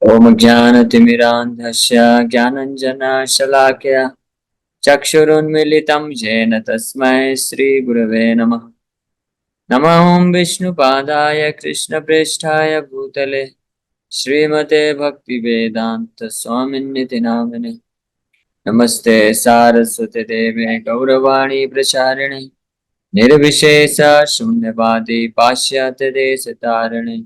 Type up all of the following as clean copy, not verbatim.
ओम ज्ञानतिमिरान्धस्य ज्ञानञ्जनशलाकया चक्षुरुन्मीलितं येन तस्मै श्रीगुरवे नमः। नमः ॐ विष्णुपादाय कृष्णप्रेष्ठाय भूतले श्रीमते भक्तिवेदान्त स्वामिन्निति नामिने। नमस्ते सारस्वती देवे गौरवाणी प्रचारिणे निर्विशेष शून्यवादी पाश्चात्य देश तारिणे।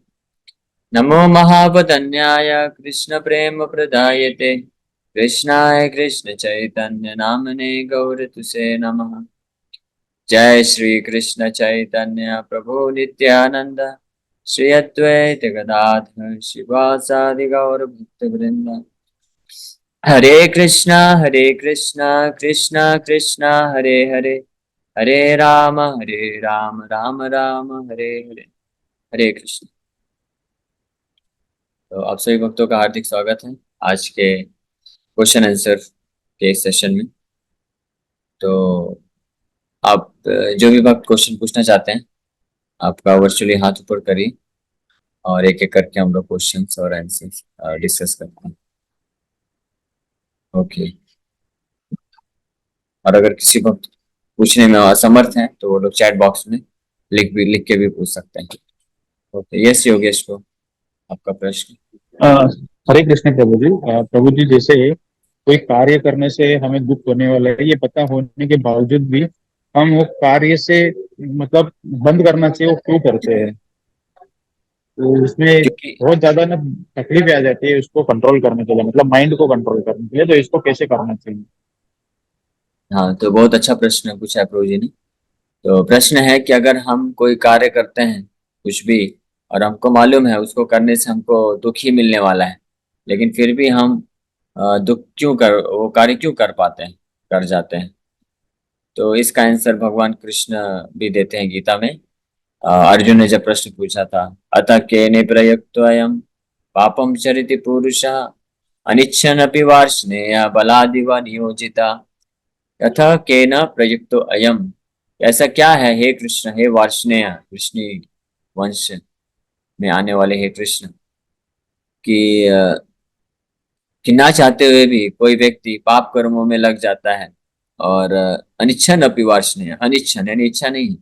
नमो महावदन्याय कृष्ण प्रेम प्रदायते कृष्णाय कृष्ण चैतन्य नामने गौरतुसे नमः। जय श्री कृष्ण चैतन्य प्रभु नित्यानंद श्री अद्वैत गदाधर शिवासादि गौर भक्त वृंद। हरे कृष्णा कृष्णा कृष्णा हरे हरे हरे राम राम राम हरे हरे। हरे कृष्ण। तो आप सभी भक्तों का हार्दिक स्वागत है आज के क्वेश्चन आंसर के सेशन में। तो आप जो भी भक्त क्वेश्चन पूछना चाहते हैं आपका वर्चुअली हाथ ऊपर करिए और एक एक करके हम लोग क्वेश्चंस और आंसर्स डिस्कस करते हैं। ओके। और अगर किसी भक्त पूछने में असमर्थ हैं तो वो लोग चैट बॉक्स में लिख के भी पूछ सकते हैं। ओके। यस योगेश को आपका प्रश्न। हरे कृष्ण प्रभु जी। प्रभु जी, जैसे कोई कार्य करने से हमें दुख होने वाला है, ये पता होने के बावजूद भी हम वो कार्य से मतलब बंद करना चाहिए, वो क्यों करते हैं? तो इसमें क्योंकि बहुत ज्यादा ना तकलीफ आ जाती है उसको कंट्रोल करने के लिए, मतलब माइंड को कंट्रोल करने के लिए। तो इसको कैसे करना चाहिए? हाँ, तो बहुत अच्छा प्रश्न पूछा है प्रभु जी ने। तो प्रश्न है कि अगर हम कोई कार्य करते हैं कुछ भी और हमको मालूम है उसको करने से हमको दुख ही मिलने वाला है, लेकिन फिर भी हम दुख क्यों कर वो कार्य क्यों कर पाते हैं, कर जाते हैं। तो इसका आंसर भगवान कृष्ण भी देते हैं गीता में। अर्जुन ने जब प्रश्न पूछा था, अतः केने प्रयुक्तोऽयं पापं चरिति पुरुषः अनिच्छन् अपि वार्ष्णेय बलादिव नियोजिता अतः केन प्रयुक्तो अयम। ऐसा क्या है हे कृष्ण, हे वार्ष्णेय, कृष्ण वंश में आने वाले हे कृष्ण, कि कि ना चाहते हुए भी कोई व्यक्ति पाप कर्मों में लग जाता है और अनिच्छन अपि वार्ष्णेय, अनिच्छन यानी इच्छा नहीं,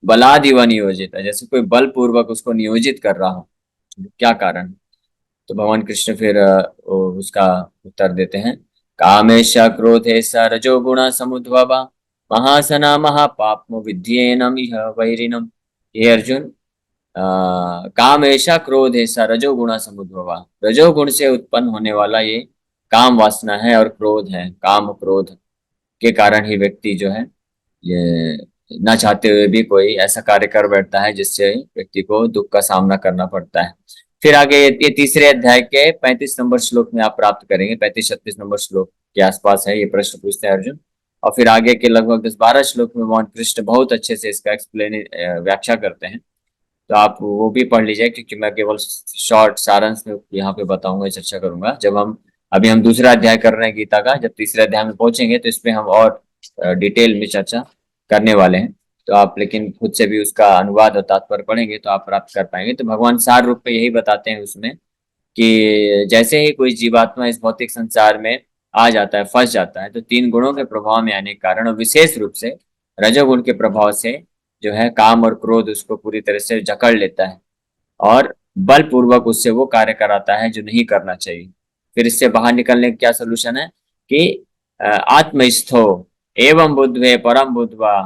बलादिव नियोजित, जैसे कोई बल पूर्वक उसको नियोजित कर रहा हो। क्या कारण? तो भगवान कृष्ण फिर उसका उत्तर देते हैं, कामेश क्रोधेश रजोगुण समुद्भवा महासना महापाप्मो विद्येनम इह वैरिणम। हे अर्जुन, काम ऐसा क्रोध ऐसा रजोगुण समुद्भवा, रजोगुण से उत्पन्न होने वाला ये काम वासना है और क्रोध है। काम क्रोध के कारण ही व्यक्ति जो है ये ना चाहते हुए भी कोई ऐसा कार्य कर बैठता है जिससे व्यक्ति को दुख का सामना करना पड़ता है। फिर आगे ये तीसरे अध्याय के 35 नंबर श्लोक में आप प्राप्त करेंगे। 35-36 नंबर श्लोक के आसपास है ये प्रश्न पूछते हैं अर्जुन। और फिर आगे के लगभग 10-12 श्लोक में भगवान कृष्ण बहुत अच्छे से इसका एक्सप्लेन व्याख्या करते हैं। तो आप वो भी पढ़ लीजिए, क्योंकि मैं केवल शॉर्ट सारांश में यहाँ पे बताऊंगा, चर्चा करूंगा। जब हम अभी हम दूसरा अध्याय कर रहे हैं गीता का, जब तीसरे अध्याय में पहुंचेंगे तो इस पे हम और डिटेल में चर्चा करने वाले हैं। तो आप लेकिन खुद से भी उसका अनुवाद और तात्पर्य पढ़ेंगे तो आप प्राप्त कर पाएंगे। तो भगवान सार रूप में यही बताते हैं उसमें कि जैसे ही कोई जीवात्मा इस भौतिक संसार में आ जाता है, फंस जाता है, तो तीन गुणों के प्रभाव में आने के कारण और विशेष रूप से रजोगुण के प्रभाव से जो है काम और क्रोध उसको पूरी तरह से जकड़ लेता है और बलपूर्वक उससे वो कार्य कराता है जो नहीं करना चाहिए। फिर इससे बाहर निकलने का क्या सोल्यूशन है कि आत्मस्थो एवं बुद्धवे परम बुद्धवा,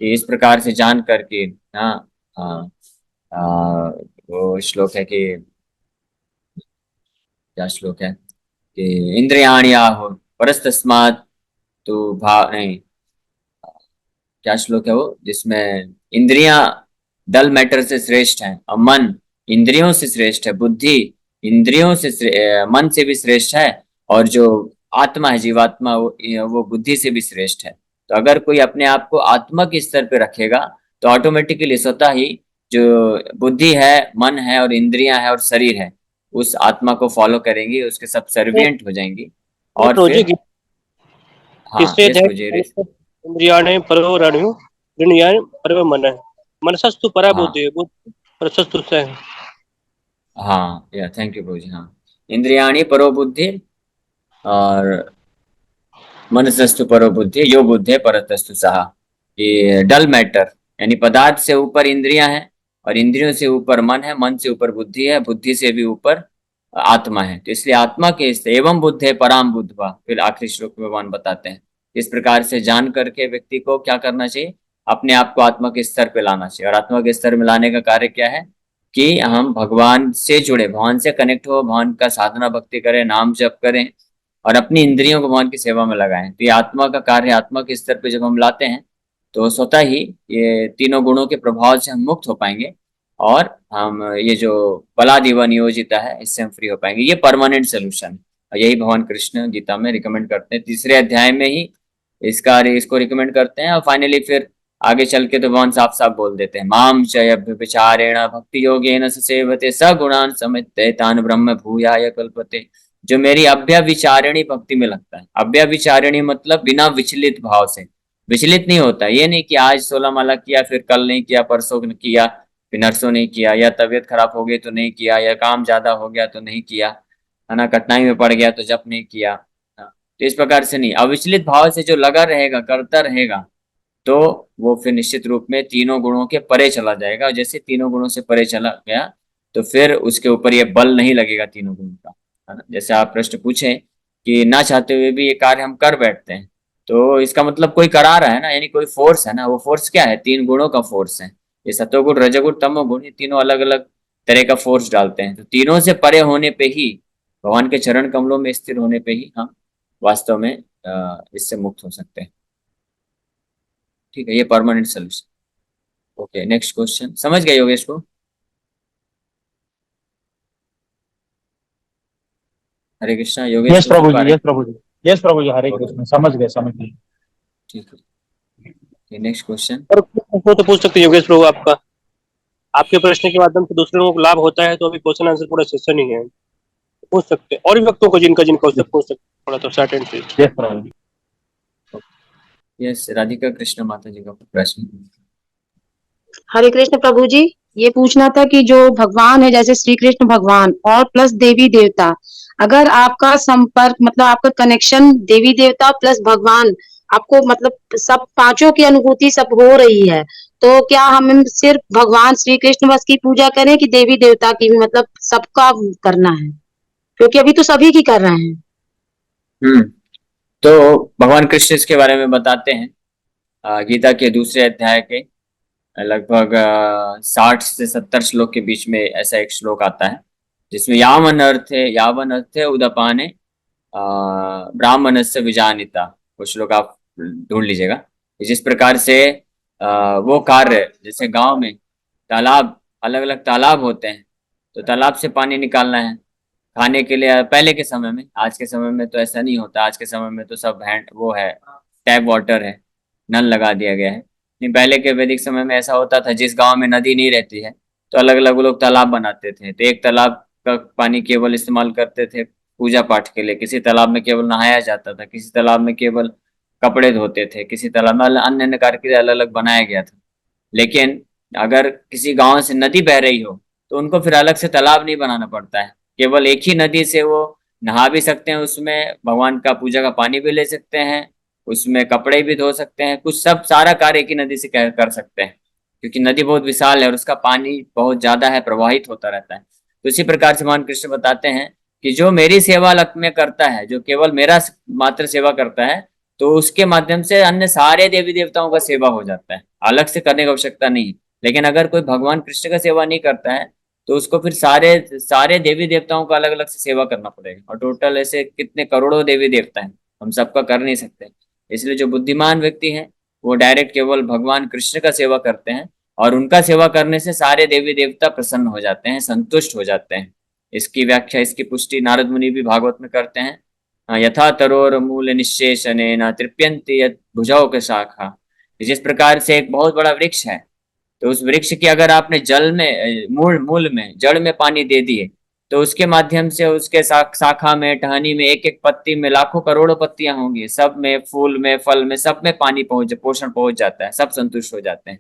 कि इस प्रकार से जान करके। हाँ, हाँ, वो श्लोक है कि क्या श्लोक है कि इंद्रियाणि आहो परस्तस्मात् तो भाव नहीं, क्या श्लोक है वो जिसमें इंद्रियां दल मैटर से श्रेष्ठ है और मन इंद्रियों से श्रेष्ठ है, बुद्धि इंद्रियों से मन से भी श्रेष्ठ है, और जो आत्मा है जीवात्मा वो बुद्धि से भी श्रेष्ठ है। तो अगर कोई अपने आप को आत्मा के स्तर पे रखेगा तो ऑटोमेटिकली स्वतः ही जो बुद्धि है, मन है और इंद्रियां है और शरीर है उस आत्मा को फॉलो करेंगी, उसके सब सर्वियंट हो जाएंगी। ये और फिर प्रोजेक्ट हाँ, तीसरे यस अध्याय मुझे। इंद्रियाणे परवरणु इंद्रियाण परव मन मनसस्तु परा हाँ, बुद्धि बुद्धि परसस्तु से। हाँ, या थैंक यू प्रभु जी। हाँ, इंद्रियाणि परो बुद्धि और मनसस्तु परो बुद्धि यो बुद्धे परतस्तु सहा। ये डल मैटर यानी पदार्थ से ऊपर इंद्रियां हैं और इंद्रियों से ऊपर मन है, मन से ऊपर बुद्धि है, बुद्धि से भी ऊपर आत्मा है। तो इसलिए आत्मा के स्तर एवं बुद्धे पराम बुद्धवा, फिर आखिरी श्लोक में भगवान बताते हैं इस प्रकार से जान करके व्यक्ति को क्या करना चाहिए, अपने आप को आत्मा के स्तर पे लाना चाहिए। और आत्मा के स्तर में लाने का कार्य क्या है कि हम भगवान से जुड़े, भगवान से कनेक्ट हो, भगवान का साधना भक्ति करें, नाम जप करें और अपनी इंद्रियों को भगवान की सेवा में लगाएं। तो ये आत्मा का कार्य, आत्मा के स्तर पे जब हम लाते हैं तो स्वतः ही ये तीनों गुणों के प्रभाव से हम मुक्त हो पाएंगे और हम ये जो बलादिव नियोजिता है इससे हम फ्री हो पाएंगे। ये परमानेंट सोल्यूशन, और यही भगवान कृष्ण गीता में रिकमेंड करते हैं, तीसरे अध्याय में ही इसको रिकमेंड करते हैं। और फाइनली फिर आगे चल के तो भगवान साफ साफ बोल देते हैं, माम चय विचारेण भक्ति योगेन स सेवते स गुणान समित्ते तान ब्रह्म भूयाय कल्पते। जो मेरी अव्यभिचारिणी भक्ति में लगता है, अव्यभिचारिणी मतलब बिना विचलित भाव से, विचलित नहीं होता। ये नहीं कि आज 16 माला किया फिर कल नहीं किया, परसों किया फिर नरसों नहीं किया, या तबीयत खराब हो गई तो नहीं किया, या काम ज्यादा हो गया तो नहीं किया, है ना, कठिनाई में पड़ गया तो जप नहीं किया। हाँ, तो इस प्रकार से नहीं, अविचलित भाव से जो लगा रहेगा, करता रहेगा, तो वो फिर निश्चित रूप में तीनों गुणों के परे चला जाएगा। और जैसे तीनों गुणों से परे चला गया तो फिर उसके ऊपर ये बल नहीं लगेगा तीनों गुणों का, है ना। जैसे आप प्रश्न पूछे कि ना चाहते हुए भी ये कार्य हम कर बैठते हैं, तो इसका मतलब कोई करा रहा है ना, यानी कोई फोर्स है ना। वो फोर्स क्या है, तीन गुणों का फोर्स है। ये सतोगुण रजोगुण तमोगुण, ये तीनों अलग अलग तरह का फोर्स डालते हैं। तो तीनों से परे होने पे ही, भगवान के चरण कमलों में स्थिर होने पे ही हम वास्तव में इससे मुक्त हो सकते हैं। ठीक है, ये permanent solution. Okay, next question. समझ गए योगेश को? हरे कृष्णा। योगेश यस को सुन प्रभु पा जी, रहे यस प्रभु जी, यस प्रभु जी, हरे हैं? ओके, कृष्ण, समझ गए, समझ गए। ठीक है, नेक्स्ट क्वेश्चन। और वो तो पूछ सकते हैं योगेश प्रभु, आपका आपके प्रश्न के माध्यम से दूसरे लोगों को लाभ होता है, तो अभी क्वेश्चन आंसर पूरा सेशन ही है, पूछ सकते हैं। और भी वक्तों को जिनका जिनका उससे पूछ सकते हैं, थोड़ा तो सर्टेन चीज। यस प्रभु जी। यस, राधिका कृष्ण माता जी का प्रश्न। हरे कृष्ण प्रभु जी, ये पूछना था कि जो भगवान है, जैसे श्री कृष्ण भगवान और प्लस देवी देवता, अगर आपका संपर्क मतलब आपका कनेक्शन देवी देवता प्लस भगवान, आपको मतलब सब पांचों की अनुभूति सब हो रही है, तो क्या हम सिर्फ भगवान श्री कृष्ण बस की पूजा करें कि देवी देवता की भी मतलब सबका करना है? क्योंकि अभी तो सभी की कर रहे हैं। हम्म, तो भगवान कृष्ण इसके बारे में बताते हैं गीता के दूसरे अध्याय के लगभग 60 से 70 श्लोक के बीच में ऐसा एक श्लोक आता है जिसमें यावन अर्थ है उदपाने ब्राह्मण से विजानिता। वो श्लोक आप ढूंढ लीजिएगा। जिस प्रकार से वो कार्य, जैसे गांव में तालाब, अलग अलग तालाब होते हैं, तो तालाब से पानी निकालना है खाने के लिए पहले के समय में। आज के समय में तो ऐसा नहीं होता, आज के समय में तो सब हैंड वो है, टैप वाटर है, नल लगा दिया गया है। नहीं, पहले के वैदिक समय में ऐसा होता था, जिस गांव में नदी नहीं रहती है तो अलग अलग लोग तालाब बनाते थे। तो एक तालाब का पानी केवल इस्तेमाल करते थे पूजा पाठ के लिए, किसी तालाब में केवल नहाया जाता था, किसी तालाब में केवल कपड़े धोते थे, किसी तालाब में अन्य अन्य कार्य के लिए अलग अलग बनाया गया था। लेकिन अगर किसी गांव से नदी बह रही हो तो उनको फिर अलग से तालाब नहीं बनाना पड़ता है, केवल एक ही नदी से वो नहा भी सकते हैं, उसमें भगवान का पूजा का पानी भी ले सकते हैं, उसमें कपड़े भी धो सकते हैं, कुछ सब सारा कार्य एक ही नदी से कर सकते हैं, क्योंकि नदी बहुत विशाल है और उसका पानी बहुत ज्यादा है, प्रवाहित होता रहता है। तो इसी प्रकार से भगवान कृष्ण बताते हैं कि जो मेरी सेवा लक में करता है, जो केवल मेरा मात्र सेवा करता है, तो उसके माध्यम से अन्य सारे देवी देवताओं का सेवा हो जाता है, अलग से करने की आवश्यकता नहीं। लेकिन अगर कोई भगवान कृष्ण का सेवा नहीं करता है तो उसको फिर सारे सारे देवी देवताओं का अलग अलग से सेवा करना पड़ेगा, और टोटल ऐसे कितने करोड़ों देवी देवता हैं, हम सबका कर नहीं सकते। इसलिए जो बुद्धिमान व्यक्ति हैं वो डायरेक्ट केवल भगवान कृष्ण का सेवा करते हैं, और उनका सेवा करने से सारे देवी देवता प्रसन्न हो जाते हैं, संतुष्ट हो जाते हैं। इसकी व्याख्या, इसकी पुष्टि नारद मुनि भी भागवत में करते हैं। यथा तरोर मूल निशेषण तृप्यंति यत् भुजौ के शाखा। जिस प्रकार से एक बहुत बड़ा वृक्ष है, तो उस वृक्ष की अगर आपने जल में, मूल मूल में, जड़ में पानी दे दिए, तो उसके माध्यम से उसके शाखा में, टहनी में, एक एक पत्ती में लाखों करोड़ों पत्तियां होंगी, सब में, फूल में, फल में, सब में पानी पोषण पहुंच जाता है, सब संतुष्ट हो जाते हैं।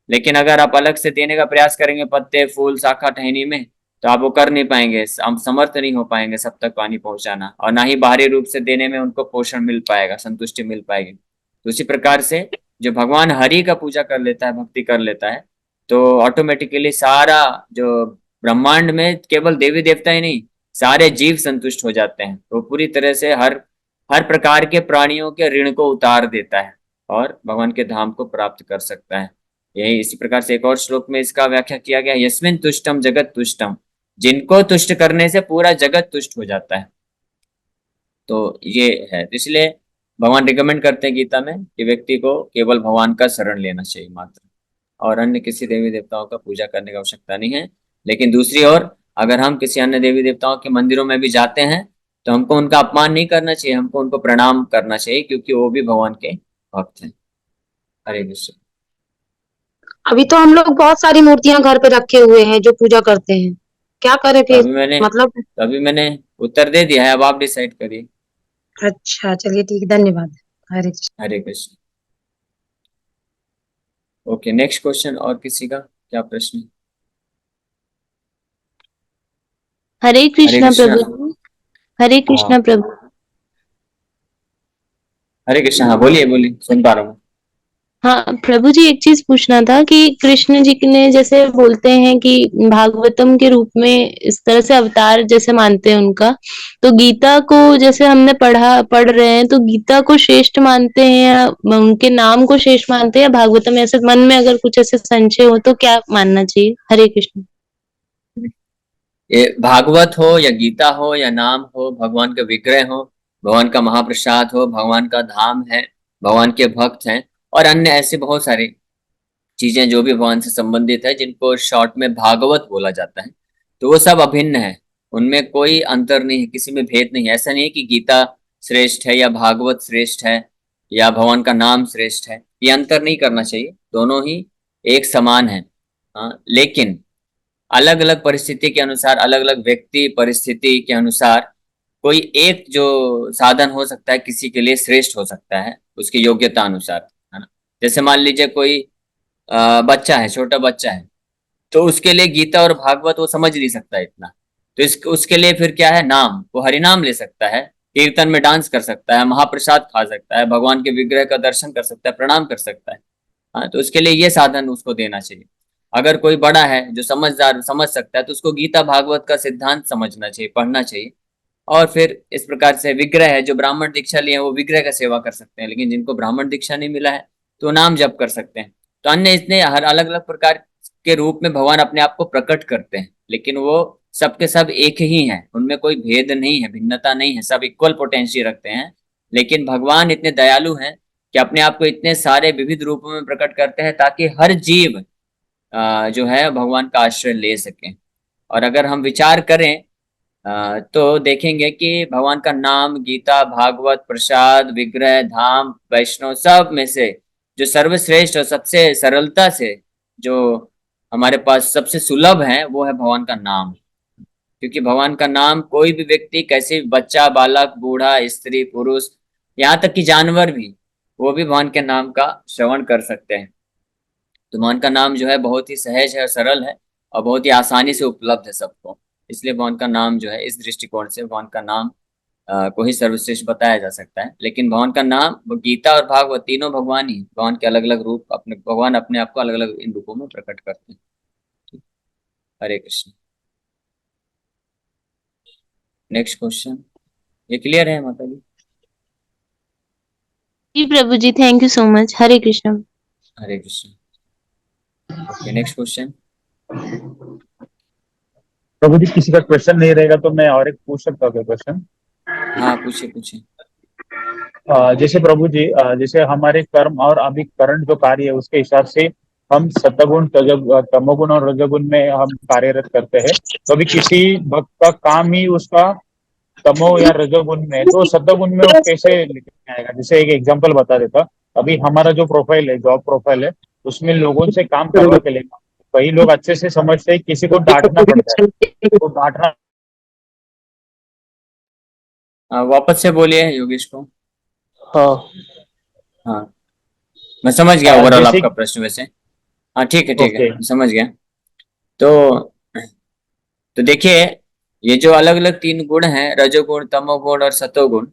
लेकिन अगर आप अलग से देने का प्रयास करेंगे पत्ते, फूल, शाखा, टहनी में, तो आप वो कर नहीं पाएंगे, हम समर्थ नहीं हो पाएंगे सब तक पानी पहुंचाना, और ना ही बाहरी रूप से देने में उनको पोषण मिल पाएगा, संतुष्टि मिल पाएगी। तो उसी प्रकार से जो भगवान हरि का पूजा कर लेता है, भक्ति कर लेता है, तो ऑटोमेटिकली सारा जो ब्रह्मांड में केवल देवी देवता ही नहीं, सारे जीव संतुष्ट हो जाते हैं। तो पूरी तरह से हर हर प्रकार के प्राणियों के ऋण को उतार देता है और भगवान के धाम को प्राप्त कर सकता है। यही इसी प्रकार से एक और श्लोक में इसका व्याख्या किया गया, यस्मिन तुष्टम जगत तुष्टम, जिनको तुष्ट करने से पूरा जगत तुष्ट हो जाता है। तो ये है, इसलिए भगवान रिकमेंड करते हैं गीता में कि व्यक्ति को केवल भगवान का शरण लेना चाहिए मात्र, और अन्य किसी देवी देवताओं का पूजा करने की आवश्यकता नहीं है। लेकिन दूसरी ओर अगर हम किसी अन्य देवी देवताओं के मंदिरों में भी जाते हैं तो हमको उनका अपमान नहीं करना चाहिए, हमको उनको प्रणाम करना चाहिए, क्योंकि वो भी भगवान के भक्त हैं। हरे कृष्ण। अभी तो हम लोग बहुत सारी मूर्तियां घर पे रखे हुए हैं जो पूजा करते हैं, क्या करें तो फिर? अभी मतलब मैंने उत्तर दे दिया है, अब आप डिसाइड करिए। अच्छा, चलिए ठीक है, धन्यवाद। हरे Krishna. Hare Krishna. Okay, next question, और किसी का क्या प्रश्न है? हरे हरे कृष्णा कृष्ण। प्रभु जी। हरे हाँ, कृष्णा प्रभु। हरे कृष्ण। हाँ, बोलिए बोलिए, सुन पा रहा हूँ। हाँ प्रभु जी, एक चीज पूछना था कि कृष्ण जी ने जैसे बोलते हैं कि भागवतम के रूप में इस तरह से अवतार जैसे मानते हैं उनका, तो गीता को जैसे हमने पढ़ रहे हैं, तो गीता को श्रेष्ठ मानते हैं या उनके नाम को श्रेष्ठ मानते हैं, या भागवतम? ऐसे मन में अगर कुछ ऐसे संशय हो तो क्या मानना चाहिए? हरे कृष्ण। ये भागवत हो या गीता हो या नाम हो, भगवान का विग्रह हो, भगवान का महाप्रसाद हो, भगवान का धाम है, भगवान के भक्त हैं, और अन्य ऐसी बहुत सारी चीजें जो भी भगवान से संबंधित है, जिनको शॉर्ट में भागवत बोला जाता है, तो वो सब अभिन्न है, उनमें कोई अंतर नहीं है, किसी में भेद नहीं है। ऐसा नहीं है कि गीता श्रेष्ठ है या भागवत श्रेष्ठ है या भगवान का नाम श्रेष्ठ है, ये अंतर नहीं करना चाहिए, दोनों ही एक समान है। हाँ, लेकिन अलग अलग परिस्थिति के अनुसार, अलग अलग व्यक्ति परिस्थिति के अनुसार कोई एक जो साधन हो सकता है किसी के लिए श्रेष्ठ हो सकता है उसकी योग्यता अनुसार, है ना। जैसे मान लीजिए कोई बच्चा है, छोटा बच्चा है, तो उसके लिए गीता और भागवत वो समझ नहीं सकता इतना, तो उसके लिए फिर क्या है, नाम, वो हरि नाम ले सकता है, कीर्तन में डांस कर सकता है, महाप्रसाद खा सकता है, भगवान के विग्रह का दर्शन कर सकता है, प्रणाम कर सकता है। हाँ, तो उसके लिए ये साधन उसको देना चाहिए। अगर कोई बड़ा है जो समझदार समझ सकता है, तो उसको गीता भागवत का सिद्धांत समझना चाहिए, पढ़ना चाहिए। और फिर इस प्रकार से विग्रह है, जो ब्राह्मण दीक्षा लिए हैं वो विग्रह का सेवा कर सकते हैं, लेकिन जिनको ब्राह्मण दीक्षा नहीं मिला है तो नाम जप कर सकते हैं। तो अन्य इतने हर अलग अलग प्रकार के रूप में भगवान अपने आप को प्रकट करते हैं, लेकिन वो सबके सब एक ही हैं, उनमें कोई भेद नहीं है, भिन्नता नहीं है, सब इक्वल पोटेंशियल रखते हैं। लेकिन भगवान इतने दयालु हैं कि अपने आप को इतने सारे विविध रूपों में प्रकट करते हैं ताकि हर जीव जो है भगवान का आश्रय ले सके। और अगर हम विचार करें तो देखेंगे कि भगवान का नाम, गीता, भागवत, प्रसाद, विग्रह, धाम, वैष्णव, सब में से जो सर्वश्रेष्ठ और सबसे सरलता से जो हमारे पास सबसे सुलभ है वो है भगवान का नाम। क्योंकि भगवान का नाम कोई भी व्यक्ति, कैसे भी बच्चा, बालक, बूढ़ा, स्त्री, पुरुष, यहाँ तक कि जानवर भी, वो भी भगवान के नाम का श्रवण कर सकते हैं। तो भगवान का नाम जो है बहुत ही सहज है और सरल है और बहुत ही आसानी से उपलब्ध है सबको। इसलिए भगवान का नाम जो है, इस दृष्टिकोण से भगवान का नाम को ही सर्वश्रेष्ठ बताया जा सकता है। लेकिन भगवान का नाम, गीता और भागवत तीनों भगवान ही, भगवान के अलग अलग रूप, अपने भगवान अपने आप को अलग अलग इन रूपों में प्रकट करते हैं। हरे कृष्ण। नेक्स्ट क्वेश्चन, ये क्लियर है माता जी? जी प्रभु जी, thank you so much. Hare Krishna. Hare Krishna. Okay, next question. प्रभु जी, किसी का क्वेश्चन नहीं रहेगा तो मैं और एक पूछ सकता हूँ क्वेश्चन? हाँ, पूछिए पूछिए। जैसे प्रभु जी, जैसे हमारे कर्म और अभी करंट जो कार्य है उसके हिसाब से हम सतगुण, तमोगुण और रजोगुण में हम कार्यरत करते हैं। तो अभी किसी भक्त का काम ही उसका तमो या रजोगुण में है, तो सतगुण में वो कैसे लेके आएगा? जैसे एक एग्जांपल बता देता। अभी हमारा जो प्रोफाइल है, जॉब प्रोफाइल है, उसमें लोगों से काम करवा के लेना, कई लोग अच्छे से समझते हैं, किसी को डांटना पड़ता है, तो डांटना। वापस से बोलिए योगेश को। हाँ हाँ, मैं समझ गया ओवरऑल जैसे, आपका प्रश्न वैसे। हाँ ठीक है, ठीक है, ओके, मैं समझ गया। तो तो देखिए, ये जो अलग अलग 3 गुण हैं, रजोगुण, तमोगुण और सतोगुण,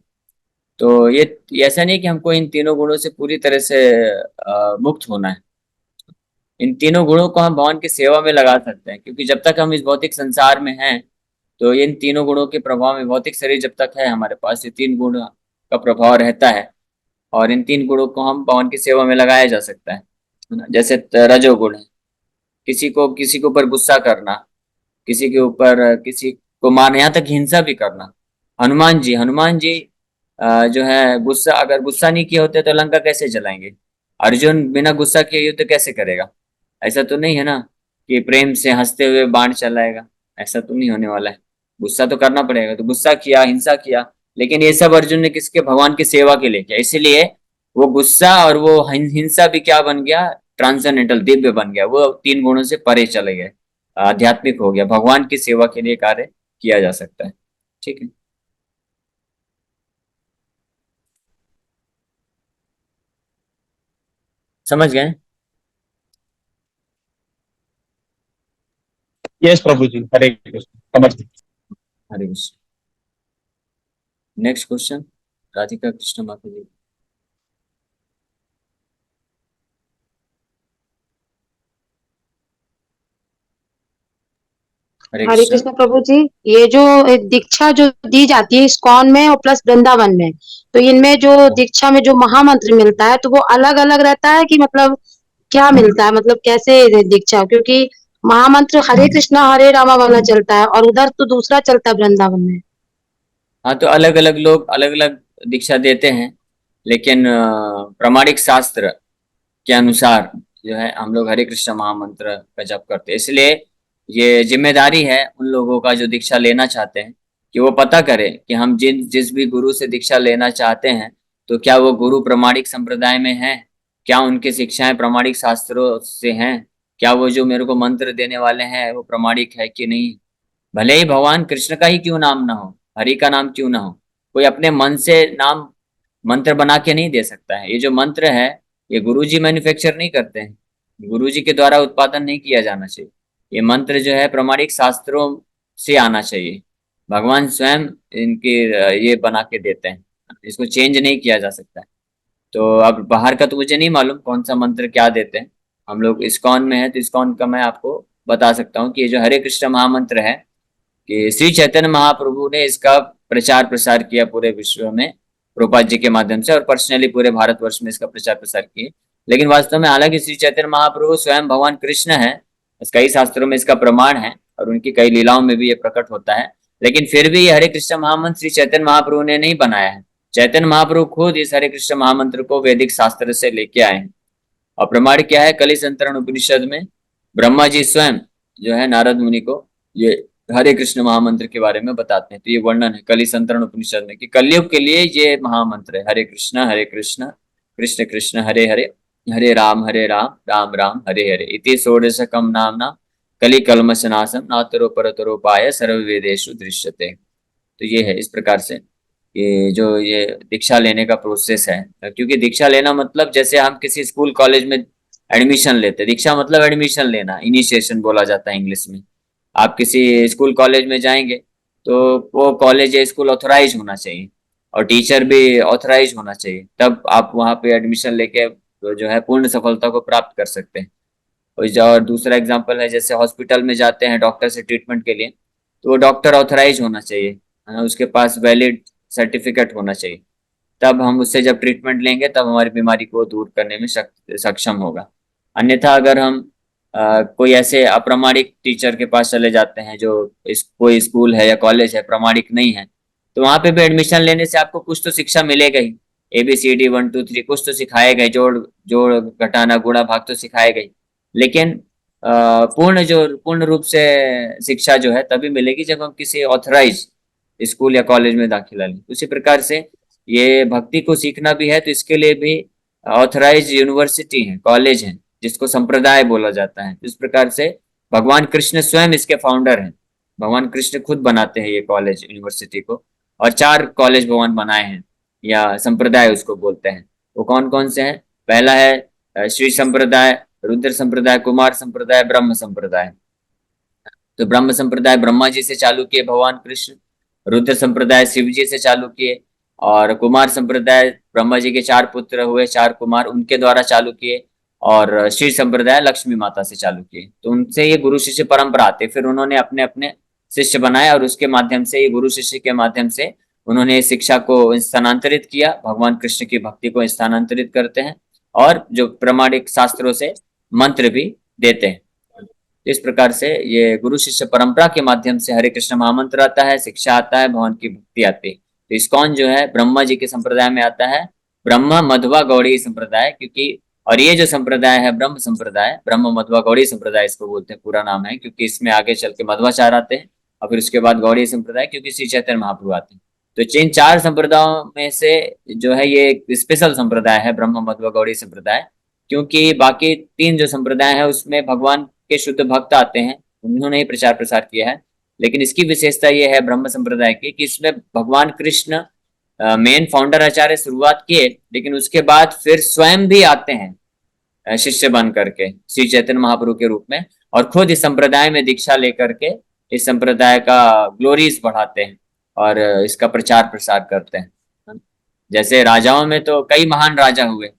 तो ये ऐसा नहीं कि हमको इन तीनों गुणों से पूरी तरह से मुक्त होना है। इन तीनों गुणों को हम भगवान की सेवा में लगा सकते हैं, क्योंकि जब तक हम इस भौतिक संसार में हैं, तो इन तीनों गुणों के प्रभाव में, भौतिक शरीर जब तक है हमारे पास, ये 3 गुण का प्रभाव रहता है, और इन 3 गुणों को हम भगवान की सेवा में लगाया जा सकता है ना। जैसे रजोगुण है, किसी के ऊपर गुस्सा करना, किसी के ऊपर, किसी को मारना, यहाँ तक हिंसा भी करना। हनुमान जी जो है, गुस्सा, अगर गुस्सा नहीं किए होते तो लंका कैसे जलाएंगे? अर्जुन बिना गुस्सा किए युद्ध कैसे करेगा? ऐसा तो नहीं है ना कि प्रेम से हंसते हुए बाण चलाएगा। ऐसा तो नहीं होने वाला है। गुस्सा तो करना पड़ेगा। तो गुस्सा किया, हिंसा किया, लेकिन ये सब अर्जुन ने किसके? भगवान की सेवा के लिए किया। इसीलिए वो गुस्सा और वो हिंसा भी क्या बन गया? ट्रांसेंडेंटल, दिव्य बन गया। वो 3 गुणों से परे चले गए, आध्यात्मिक हो गया। भगवान की सेवा के लिए कार्य किया जा सकता है। ठीक है, समझ गए? यस प्रभु जी, हरे कृष्ण, समझ गए। हरे कृष्ण। नेक्स्ट क्वेश्चन, राधिका कृष्ण माता जी। हरे हरे कृष्ण। कृष्ण प्रभु जी। ये जो दीक्षा जो दी जाती है इस्कॉन में और प्लस वृंदावन में, तो इनमें जो दीक्षा में जो महामंत्र मिलता है, तो वो अलग अलग रहता है कि मतलब क्या मिलता है, मतलब कैसे दीक्षा? क्योंकि महामंत्र हरे कृष्णा हरे रामा वाला चलता है और उधर तो दूसरा चलता है वृंदावन में। हाँ, तो अलग अलग लोग अलग अलग दीक्षा देते हैं, लेकिन प्रामाणिक शास्त्र के अनुसार जो है, हम लोग हरे कृष्ण महामंत्र का जप करते हैं। इसलिए ये जिम्मेदारी है उन लोगों का जो दीक्षा लेना चाहते हैं, कि वो पता करें कि हम जिस भी गुरु से दीक्षा लेना चाहते हैं, तो क्या वो गुरु प्रामाणिक संप्रदाय में है? क्या उनकी शिक्षाएं प्रामाणिक शास्त्रों से हैं? क्या वो जो मेरे को मंत्र देने वाले हैं वो प्रामाणिक है कि नहीं? भले ही भगवान कृष्ण का ही क्यों नाम ना हो, हरि का नाम क्यों ना हो, कोई अपने मन से नाम मंत्र बना के नहीं दे सकता है। ये जो मंत्र है, ये गुरुजी मैन्युफैक्चर नहीं करते हैं, गुरुजी के द्वारा उत्पादन नहीं किया जाना चाहिए। ये मंत्र जो है प्रामाणिक शास्त्रों से आना चाहिए। भगवान स्वयं इनके ये बना के देते हैं, इसको चेंज नहीं किया जा सकता है। तो अब बाहर का तो मुझे नहीं मालूम कौन सा मंत्र क्या देते हैं। हम लोग इस्कॉन में है, तो इस्कॉन का मैं आपको बता सकता हूँ कि ये जो हरे कृष्ण महामंत्र है, कि श्री चैतन्य महाप्रभु ने इसका प्रचार प्रसार किया पूरे विश्व में, प्रभुपाद जी के माध्यम से, और पर्सनली पूरे भारतवर्ष में इसका प्रचार प्रसार किए। लेकिन वास्तव में हालांकि श्री चैतन्य महाप्रभु स्वयं भगवान कृष्ण है, कई शास्त्रों में इसका प्रमाण है, और उनकी कई लीलाओं में भी ये प्रकट होता है, लेकिन फिर भी ये हरे कृष्ण महामंत्र श्री चैतन्य महाप्रभु ने नहीं बनाया है। चैतन्य महाप्रभु खुद इस हरे कृष्ण महामंत्र को वैदिक शास्त्र से लेके आए हैं। और प्रमाण क्या है? कलि संतरण उपनिषद में ब्रह्मा जी स्वयं जो है नारद मुनि को ये हरे कृष्ण महामंत्र के बारे में बताते हैं। तो ये वर्णन है कलि संतरण उपनिषद में कि कलयुग के लिए ये महामंत्र है, हरे कृष्ण कृष्ण कृष्ण हरे हरे, हरे राम राम राम हरे हरे, इति षोडशकम नामना कलि कल्मषनाशम नातरो परतरोपाय सर्व वेदेषु दृश्यते। तो ये है इस प्रकार से ये दीक्षा लेने का प्रोसेस है। क्योंकि दीक्षा लेना मतलब जैसे हम किसी स्कूल कॉलेज में एडमिशन लेते हैं, दीक्षा मतलब एडमिशन लेना, इनिशिएशन बोला जाता है इंग्लिश में। आप किसी स्कूल कॉलेज में जाएंगे तो वो कॉलेज या स्कूल ऑथोराइज होना चाहिए, और टीचर भी ऑथोराइज होना चाहिए, तब आप वहाँ पे एडमिशन लेके तो जो है पूर्ण सफलता को प्राप्त कर सकते हैं। और दूसरा एग्जाम्पल है, जैसे हॉस्पिटल में जाते हैं डॉक्टर से ट्रीटमेंट के लिए, तो वो डॉक्टर ऑथराइज होना चाहिए, है ना, उसके पास वैलिड सर्टिफिकेट होना चाहिए। तब हम उससे जब ट्रीटमेंट लेंगे तब हमारी बीमारी को दूर करने में सक्षम होगा। अन्यथा अगर हम कोई ऐसे अप्रामाणिक टीचर के पास चले जाते हैं, जो कोई स्कूल है या कॉलेज है प्रामाणिक नहीं है, तो वहां पे भी एडमिशन लेने से आपको कुछ तो शिक्षा मिलेगा ही। ABCD 1 2 3 कुछ तो सिखाएगा ही, जोड़ जोड़ घटाना गुणा भाग तो सिखाएगा ही। लेकिन पूर्ण रूप से शिक्षा जो है तभी मिलेगी जब हम किसी ऑथराइज स्कूल या कॉलेज में दाखिला लें। उसी प्रकार से ये भक्ति को सीखना भी है, तो इसके लिए भी ऑथराइज यूनिवर्सिटी है, कॉलेज है, जिसको संप्रदाय बोला जाता है। इस प्रकार से भगवान कृष्ण स्वयं इसके फाउंडर हैं। भगवान कृष्ण खुद बनाते हैं ये कॉलेज यूनिवर्सिटी को, और 4 कॉलेज भगवान बनाए हैं, या संप्रदाय उसको बोलते हैं। वो कौन कौन से हैं? पहला है श्री संप्रदाय, रुद्र संप्रदाय, कुमार संप्रदाय, ब्रह्म संप्रदाय। तो ब्रह्म संप्रदाय ब्रह्मा जी से चालू किए भगवान कृष्ण, रुद्र संप्रदाय शिव जी से चालू किए, और कुमार संप्रदाय ब्रह्मा जी के 4 पुत्र हुए, 4 कुमार, उनके द्वारा चालू किए, और श्री संप्रदाय लक्ष्मी माता से चालू किए। तो उनसे ये गुरु शिष्य परंपरा आते, फिर उन्होंने अपने अपने शिष्य बनाए, और उसके माध्यम से, ये गुरु शिष्य के माध्यम से उन्होंने शिक्षा को स्थानांतरित किया, भगवान कृष्ण की भक्ति को स्थानांतरित करते हैं, और जो प्रमाणिक शास्त्रों से मंत्र भी देते हैं। इस प्रकार से ये गुरु शिष्य परंपरा के माध्यम से हरे कृष्ण महामंत्र आता है, शिक्षा आता है, भगवान की भक्ति आती है। तो इस्कॉन जो है ब्रह्मा जी के संप्रदाय में आता है, ब्रह्मा मध्वा गौड़ी संप्रदाय, क्योंकि, और ये जो संप्रदाय है ब्रह्म संप्रदाय, ब्रह्म मध्वा गौड़ी संप्रदाय इसको बोलते हैं, पूरा नाम है, क्योंकि इसमें आगे चल के मध्वाचार्य आते हैं, और फिर उसके बाद गौड़ी संप्रदाय, क्योंकि श्री चैतन्य महाप्रभु आते हैं। तो इन 4 संप्रदायों में से जो है ये एक स्पेशल संप्रदाय है ब्रह्म मध्वा गौड़ी संप्रदाय, क्योंकि बाकी 3 जो संप्रदाय है उसमें भगवान के शुद्ध भक्त आते हैं, उन्होंने ही प्रचार प्रसार किया है। लेकिन इसकी विशेषता ये है ब्रह्म संप्रदाय की कि इसमें भगवान कृष्ण मेन फाउंडर आचार्य शुरुआत किए, लेकिन उसके बाद फिर स्वयं भी आते हैं शिष्य बन करके श्री चैतन्य महाप्रभु के रूप में, और खुद इस संप्रदाय में दीक्षा लेकर के इस संप्रदाय का ग्लोरीज बढ़ाते हैं और इसका प्रचार प्रसार करते हैं। जैसे राजाओं में तो कई महान राजा हुए,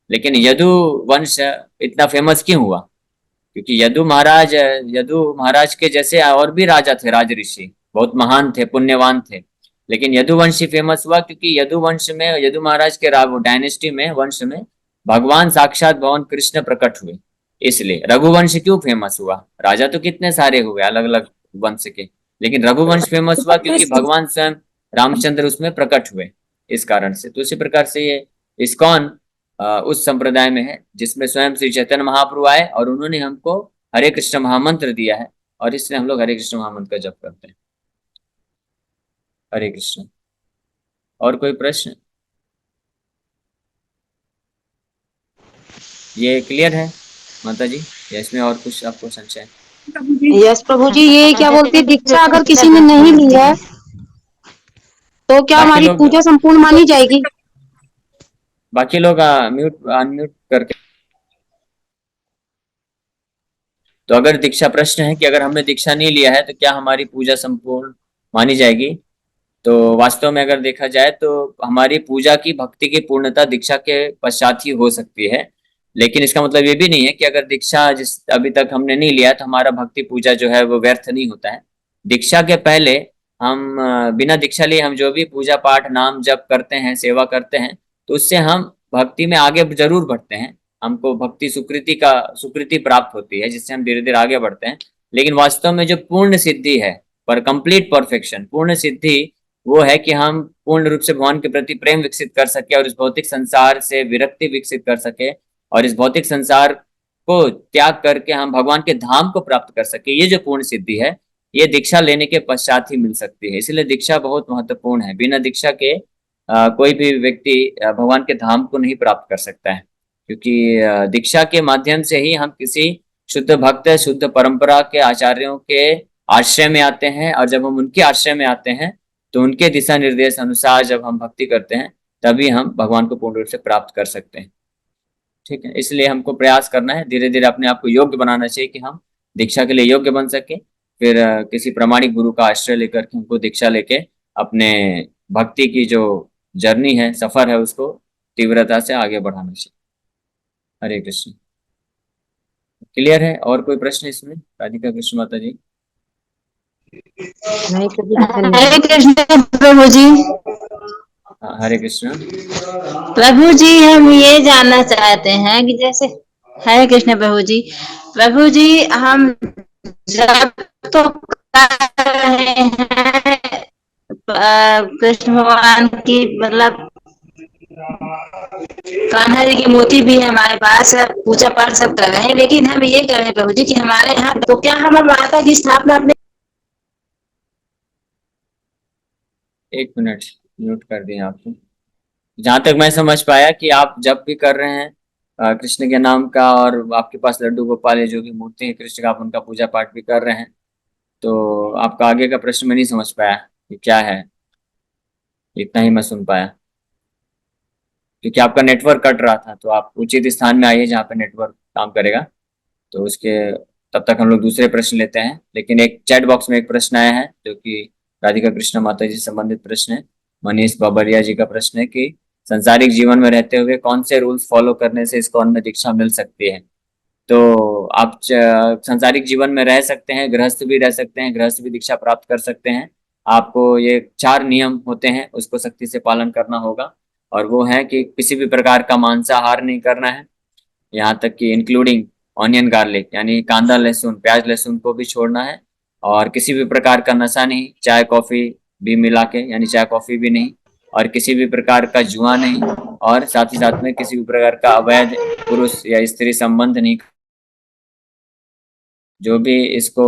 लेकिन यदु वंश इतना फेमस क्यों हुआ? क्योंकि यदु महाराज के जैसे और भी राजा थे, राज ऋषि बहुत महान थे, पुण्यवान थे, लेकिन यदु वंश ही फेमस हुआ क्योंकि यदु वंश में, यदु महाराज के डायनेस्टी में, वंश में भगवान साक्षात भगवान कृष्ण प्रकट हुए। इसलिए रघुवंश क्यों फेमस हुआ? राजा तो कितने सारे हुए अलग अलग वंश के, लेकिन रघुवंश फेमस हुआ क्योंकि भगवान स्वयं रामचंद्र उसमें प्रकट हुए, इस कारण से। तो इसी प्रकार से ये इस्कॉन उस संप्रदाय में है जिसमें स्वयं श्री चैतन्य महाप्रभु आए और उन्होंने हमको हरे कृष्ण महामंत्र दिया है, और इसलिए हम लोग हरे कृष्ण महामंत्र का जप करते हैं। हरे कृष्ण। और कोई प्रश्न? ये क्लियर है माता जी, या इसमें और कुछ आपको संशय? यस प्रभु जी, ये क्या बोलते हैं, दीक्षा अगर किसी ने नहीं ली है तो क्या बाकी हमारी लोग पूजा संपूर्ण मानी जाएगी? बाकी लोग अनम्यूट करके। तो अगर दीक्षा, प्रश्न है कि अगर हमने दीक्षा नहीं लिया है तो क्या हमारी पूजा संपूर्ण मानी जाएगी? तो वास्तव में अगर देखा जाए तो हमारी पूजा की, भक्ति की पूर्णता दीक्षा के पश्चात ही हो सकती है, लेकिन इसका मतलब ये भी नहीं है कि अगर दीक्षा जिस अभी तक हमने नहीं लिया तो हमारा भक्ति पूजा जो है वो व्यर्थ नहीं होता है। दीक्षा के पहले हम बिना दीक्षा लिए हम जो भी पूजा पाठ नाम जप करते हैं, सेवा करते हैं, तो उससे हम भक्ति में आगे जरूर बढ़ते हैं, हमको भक्ति सुकृति प्राप्त होती है, जिससे हम धीरे धीरे आगे बढ़ते हैं। लेकिन वास्तव में जो पूर्ण सिद्धि है, पर कंप्लीट परफेक्शन, पूर्ण सिद्धि वो है कि हम पूर्ण रूप से भगवान के प्रति प्रेम विकसित कर सके और इस भौतिक संसार से विरक्ति विकसित कर सके, और इस भौतिक संसार को त्याग करके हम भगवान के धाम को प्राप्त कर सके। ये जो पूर्ण सिद्धि है ये दीक्षा लेने के पश्चात ही मिल सकती है, इसलिए दीक्षा बहुत महत्वपूर्ण है। बिना दीक्षा के कोई भी व्यक्ति भगवान के धाम को नहीं प्राप्त कर सकता है, क्योंकि दीक्षा के माध्यम से ही हम किसी शुद्ध भक्त, शुद्ध परंपरा के आचार्यों के आश्रय में आते हैं, और जब हम उनके आश्रय में आते हैं तो उनके दिशा निर्देश अनुसार जब हम भक्ति करते हैं तभी हम भगवान को पूर्ण रूप से प्राप्त कर सकते हैं। ठीक है, इसलिए हमको प्रयास करना है, धीरे धीरे अपने आप को योग्य बनाना चाहिए कि हम दीक्षा के लिए योग्य बन सके। फिर किसी प्रामाणिक गुरु का आश्रय लेकर के हमको दीक्षा लेके अपने भक्ति की जो जर्नी है, सफर है, उसको तीव्रता से आगे बढ़ाना चाहिए। हरे कृष्ण। क्लियर है? और कोई प्रश्न इसमें? राधिका कृष्ण माता जी। हरे कृष्ण प्रभु जी। हरे कृष्ण। प्रभु जी, हम ये जानना चाहते हैं कि जैसे, हरे कृष्ण प्रभु जी, प्रभु जी हम जब तो कर रहे हैं कृष्ण भगवान की, मतलब कान्हा जी की मूर्ति भी है हमारे पास, पूजा पाठ सब कर रहे हैं, लेकिन हम ये कर रहे हैं प्रभु जी कि हमारे यहाँ, तो क्या हम माता की स्थापना अपने? एक मिनट, म्यूट कर दिया आपको। जहां तक मैं समझ पाया कि आप जब भी कर रहे हैं कृष्ण के नाम का, और आपके पास लड्डू गोपाल है जो भी मूर्ति है कृष्ण का, आप उनका पूजा पाठ भी कर रहे हैं, तो आपका आगे का प्रश्न मैं नहीं समझ पाया कि क्या है, इतना ही मैं सुन पाया, क्योंकि आपका नेटवर्क कट रहा था। तो आप उचित स्थान में आइए जहाँ पे नेटवर्क काम करेगा, तो उसके तब तक हम लोग दूसरे प्रश्न लेते हैं। लेकिन एक चैट बॉक्स में एक प्रश्न आया है जो कि राधिका कृष्ण माता जी से संबंधित प्रश्न है। मनीष बाबरिया जी का प्रश्न है कि संसारिक जीवन में रहते हुए कौन से रूल्स फॉलो करने से इस्कॉन में दीक्षा मिल सकती है। तो आप सांसारिक जीवन में रह सकते हैं, गृहस्थ भी रह सकते हैं, गृहस्थ भी दीक्षा प्राप्त कर सकते हैं। आपको ये 4 नियम होते हैं, उसको सख्ती से पालन करना होगा। और वो है कि किसी भी प्रकार का मांसाहार नहीं करना है, यहाँ तक कि इंक्लूडिंग ऑनियन गार्लिक, यानी कांदा लहसुन प्याज लहसुन को भी छोड़ना है। और किसी भी प्रकार का नशा नहीं, चाय कॉफी भी मिला के, यानी चाय कॉफी भी नहीं, और किसी भी प्रकार का जुआ नहीं, और साथ ही साथ में किसी भी प्रकार का अवैध पुरुष या स्त्री संबंध नहीं। जो भी इसको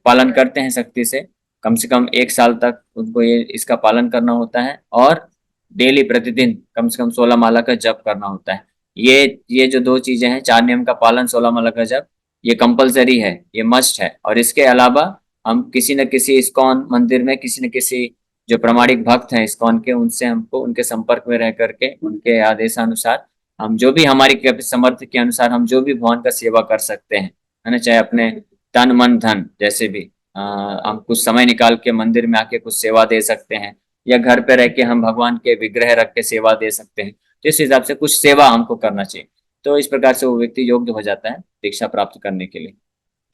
पालन करते हैं सख्ती से कम 1 साल तक उनको ये इसका पालन करना होता है। और डेली प्रतिदिन कम से कम 16 माला का जप करना होता है। ये जो 2 चीजें हैं, 4 नियम का पालन, 16 माला का जप, ये कंपलसरी है, ये मस्ट है। और इसके अलावा हम किसी न किसी इस्कॉन मंदिर में किसी न किसी जो प्रामाणिक भक्त हैं इस्कॉन के, उनसे हमको उनके संपर्क में रह करके उनके आदेशानुसार हम जो भी हमारी समर्थ के अनुसार हम जो भी भगवान का सेवा कर सकते हैं, है ना। चाहे अपने तन मन धन जैसे भी हम कुछ समय निकाल के मंदिर में आके कुछ सेवा दे सकते हैं, या घर पे रह के हम भगवान के विग्रह रख के सेवा दे सकते हैं। तो इस हिसाब से कुछ सेवा हमको करना चाहिए। तो इस प्रकार से वो व्यक्ति योग्य हो जाता है दीक्षा प्राप्त करने के लिए।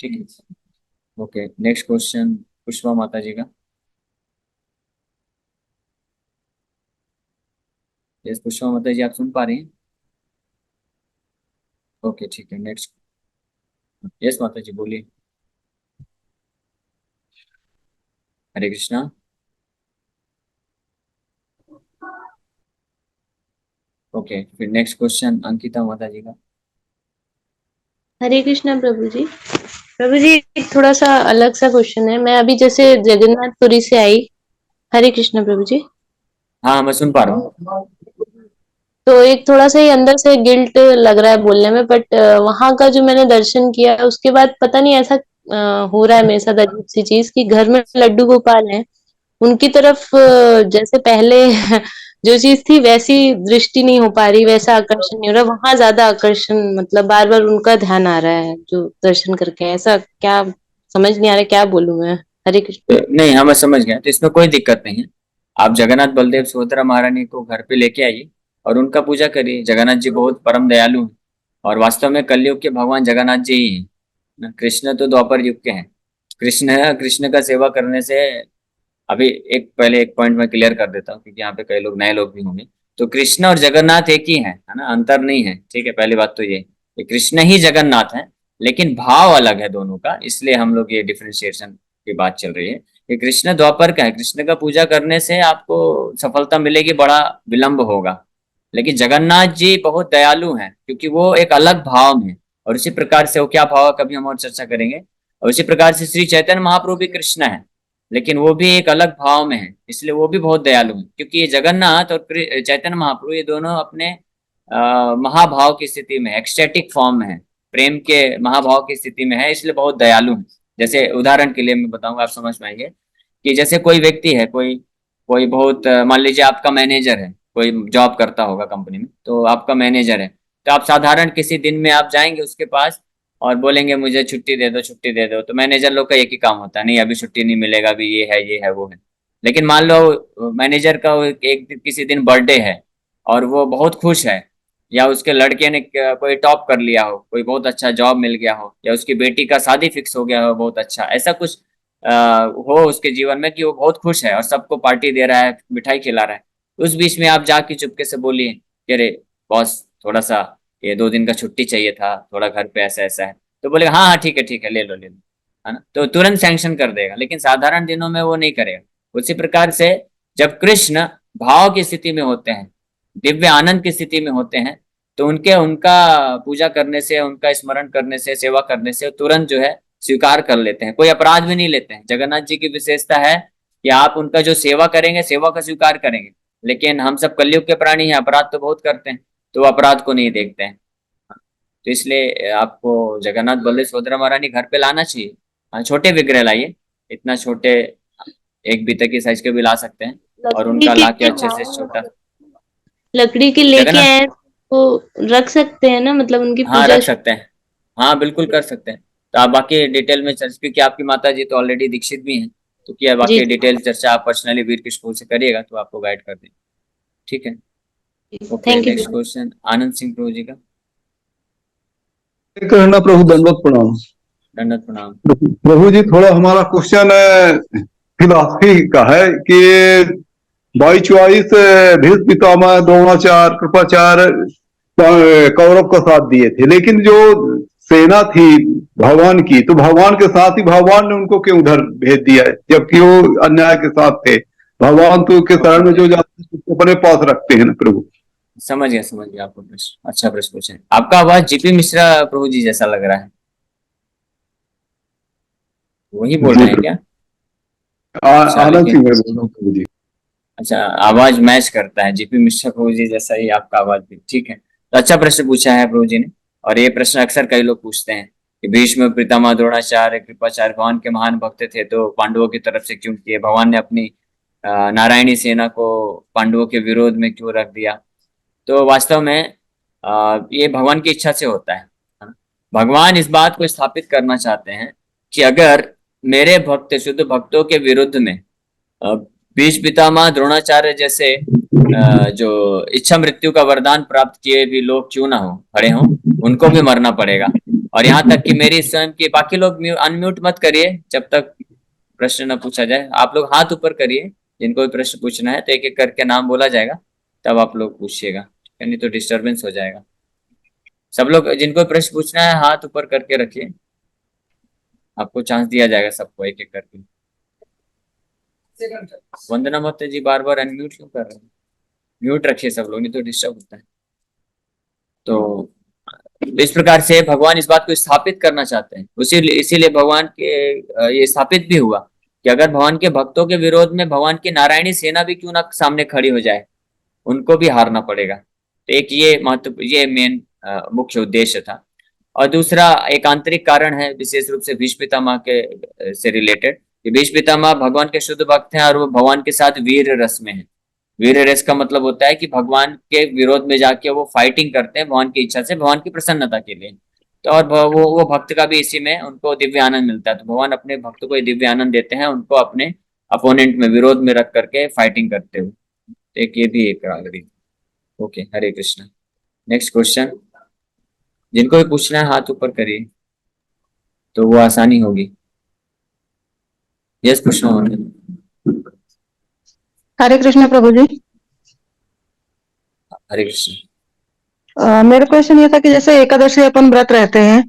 ठीक है, ओके। नेक्स्ट क्वेश्चन पुष्पा माता जी का। यस पुष्पा माता जी, आप सुन पा रही हैं? ओके ठीक है, नेक्स्ट। यस माता जी बोलिए। हरे कृष्णा। ओके, फिर नेक्स्ट क्वेश्चन अंकिता माता जी का। हरे कृष्णा प्रभु जी। प्रभु जी एक थोड़ा सा अलग सा क्वेश्चन है। मैं अभी जैसे जगन्नाथपुरी से आई। हरे कृष्णा प्रभु जी। हाँ मैं सुन पा रहा हूँ। तो एक थोड़ा सा ही अंदर से गिल्ट लग रहा है बोलने में, बट वहां का जो मैंने दर्शन किया उसके बाद पता नहीं ऐसा हो रहा है मेरे साथ अजीब सी चीज कि घर में लड्डू गोपाल हैं, उनकी तरफ जैसे पहले जो चीज थी वैसी दृष्टि नहीं हो पा रही, वैसा आकर्षण नहीं हो रहा। वहां ज्यादा आकर्षण, मतलब बार बार उनका ध्यान आ रहा है जो दर्शन करके। ऐसा क्या, समझ नहीं आ रहा क्या बोलूं मैं। हरे कृष्ण। नहीं हाँ मैं समझ गया, तो इसमें कोई दिक्कत नहीं है। आप जगन्नाथ बलदेव सुभद्रा महारानी को घर पे लेके आइए और उनका पूजा करिए। जगन्नाथ जी बहुत परम दयालु हैं, और वास्तव में कलयुग के भगवान जगन्नाथ जी ही हैं ना। कृष्ण तो द्वापर युग के हैं। कृष्ण का सेवा करने से, अभी पहले एक पॉइंट मैं क्लियर कर देता हूँ क्योंकि यहाँ पे कई लोग नए लोग भी होंगे। तो कृष्ण और जगन्नाथ एक ही है ना, अंतर नहीं है। ठीक है, पहली बात तो ये कृष्ण ही जगन्नाथ है, लेकिन भाव अलग है दोनों का, इसलिए हम लोग ये डिफ्रेंशिएशन की बात चल रही है कि कृष्ण द्वापर का है। कृष्ण का पूजा करने से आपको सफलता मिलेगी, बड़ा विलंब होगा। लेकिन जगन्नाथ जी बहुत दयालु हैं क्योंकि वो एक अलग भाव में। और उसी प्रकार से वो क्या भाव है कभी हम और चर्चा करेंगे। और उसी प्रकार से श्री चैतन्य महाप्रभु भी कृष्ण है, लेकिन वो भी एक अलग भाव में है, इसलिए वो भी बहुत दयालु है। क्योंकि ये जगन्नाथ और चैतन्य महाप्रभु ये दोनों अपने महाभाव की स्थिति में, एक्सटेटिक फॉर्म में है, प्रेम के महाभाव की स्थिति में है, इसलिए बहुत दयालु है। जैसे उदाहरण के लिए मैं बताऊंगा, आप समझ पाएंगे कि जैसे कोई व्यक्ति है, कोई कोई बहुत मान लीजिए आपका मैनेजर है, कोई जॉब करता होगा कंपनी में, तो आपका मैनेजर है। तो आप साधारण किसी दिन में आप जाएंगे उसके पास और बोलेंगे मुझे छुट्टी दे दो, छुट्टी दे दो। तो मैनेजर लोग का एक ही काम होता है, नहीं अभी छुट्टी नहीं मिलेगा, अभी ये है वो है। लेकिन मान लो मैनेजर का किसी दिन बर्थडे है और वो बहुत खुश है, या उसके लड़के ने कोई टॉप कर लिया हो, कोई बहुत अच्छा जॉब मिल गया हो, या उसकी बेटी का शादी फिक्स हो गया हो, बहुत अच्छा ऐसा कुछ हो उसके जीवन में कि वो बहुत खुश है और सबको पार्टी दे रहा है, मिठाई खिला रहा है। उस बीच में आप जाके चुपके से बोलिए कि अरे बॉस, थोड़ा सा ये 2 दिन का छुट्टी चाहिए था, थोड़ा घर पे ऐसा ऐसा है। तो बोलेगा हाँ हाँ ठीक है, ले लो, है ना। तो तुरंत सैंक्शन कर देगा, लेकिन साधारण दिनों में वो नहीं करेगा। उसी प्रकार से जब कृष्ण भाव की स्थिति में होते हैं, दिव्य आनंद की स्थिति में होते हैं, तो उनका पूजा करने से, उनका स्मरण करने से, सेवा करने से तुरंत जो है स्वीकार कर लेते हैं, कोई अपराध भी नहीं लेते हैं। जगन्नाथ जी की विशेषता है कि आप उनका जो सेवा करेंगे, सेवा का स्वीकार करेंगे। लेकिन हम सब कलयुग के प्राणी हैं, अपराध तो बहुत करते हैं, तो अपराध को नहीं देखते हैं। तो इसलिए आपको जगन्नाथ बलदेव सुभद्रा महारानी घर पे लाना चाहिए। हाँ, छोटे विग्रह लाइए, इतना छोटे, एक बीते की साइज के भी ला सकते हैं, और लकड़ी उनका के ला के अच्छे से छोटा लकड़ी के लेके जगन्नाथ, आए तो रख सकते हैं ना, मतलब उनकी हाँ पूजा। रख सकते हैं, हाँ बिल्कुल कर सकते हैं। तो आप बाकी डिटेल में चर्चा, क्योंकि आपकी माता जी तो ऑलरेडी दीक्षित भी हैं, तो क्या बाकी जी। डिटेल चर्चा आप पर्सनली वीर कृष्ण प्रभु से करिएगा तो आपको गाइड कर देंगे। ठीक है, okay. Thank you. Next question Anand Singh प्रभु जी का। कहना प्रभु दंडवत प्रणाम। दंडवत प्रणाम। प्रभु जी थोड़ा हमारा क्वेश्चन फिलॉसफी का है कि बाई चॉइस भीष्म पितामह द्रोणाचार्य कृपाचार्य कौरव का साथ दिए थे, लेकिन जो सेना थी भगवान की, तो भगवान के साथ ही भगवान ने उनको क्यों उधर भेज दिया है जबकि वो अन्याय के साथ थे? भगवान तो के शरण में जो जाते हैं उसको अपने पास रखते हैं ना प्रभु। समझ गया आपको प्रश्न, अच्छा प्रश्न पूछे। आपका आवाज जीपी मिश्रा प्रभु जी जैसा लग रहा है, वही बोल रहे हैं क्या? अच्छा, आनंद लेकिन सिंह मैं बोल रहा हूँ प्रभु जी। अच्छा, आवाज मैच करता है जीपी मिश्रा प्रभु जी जैसा ही आपका आवाज भी। ठीक है, तो अच्छा प्रश्न पूछा है प्रभु जी ने, और ये प्रश्न अक्सर कई लोग पूछते हैं कि भीष्म पितामह द्रोणाचार्य कृपाचार्य भगवान के महान भक्त थे, तो पांडवों की तरफ से क्यों किए? भगवान ने अपनी नारायणी सेना को पांडवों के विरोध में क्यों रख दिया? तो वास्तव में ये भगवान की इच्छा से होता है। भगवान इस बात को स्थापित करना चाहते हैं कि अगर मेरे भक्त शुद्ध भक्तों के विरुद्ध में भीष्म पितामह द्रोणाचार्य जैसे जो इच्छा मृत्यु का वरदान प्राप्त किए भी लोग क्यों ना हो खड़े हों, उनको भी मरना पड़ेगा। और यहाँ तक कि मेरी स्वयं की, बाकी लोग अनम्यूट मत करिए जब तक प्रश्न न पूछा जाए, आप लोग हाथ ऊपर करिए जिनको भी प्रश्न पूछना है, तो एक एक करके नाम बोला जाएगा तब आप लोग पूछिएगा, नहीं तो डिस्टरबेंस हो जाएगा। सब लोग जिनको प्रश्न पूछना है हाथ ऊपर करके रखिए, आपको चांस दिया जाएगा सबको एक एक करके। वंदना मत जी बार बार अनम्यूट क्यों कर रहे हैं? म्यूट रखिए सब लोग, नहीं तो डिस्टर्ब होता है। तो इस प्रकार से भगवान इस बात को स्थापित करना चाहते हैं, इसीलिए भगवान के ये स्थापित भी हुआ कि अगर भगवान के भक्तों के विरोध में भगवान की नारायणी सेना भी क्यों ना सामने खड़ी हो जाए, उनको भी हारना पड़ेगा। तो एक ये मेन मुख्य उद्देश्य था। और दूसरा एक आंतरिक कारण है, विशेष रूप से भीष्म पितामह के से रिलेटेड, कि भीष्म पितामह भगवान के शुद्ध भक्त हैं और वो भगवान के साथ वीर रस में है। वीर रस का मतलब होता है कि भगवान के विरोध में जाके वो फाइटिंग करते हैं भगवान की इच्छा से, भगवान की प्रसन्नता के लिए। तो और वो भक्त का भी इसी में उनको दिव्य आनंद मिलता है। तो भगवान अपने भक्त को दिव्य आनंद देते हैं, उनको अपने अपोनेंट में विरोध में रख करके फाइटिंग करते हुए। तो एक ये भी एक रीजन। ओके, हरे कृष्ण। नेक्स्ट क्वेश्चन, जिनको भी पूछना है हाथ ऊपर करिए तो वो आसानी होगी। यस प्रश्न होंगे। हरे कृष्ण प्रभु जी। हरे कृष्ण। मेरा क्वेश्चन ये था कि जैसे एकादशी अपन व्रत रहते हैं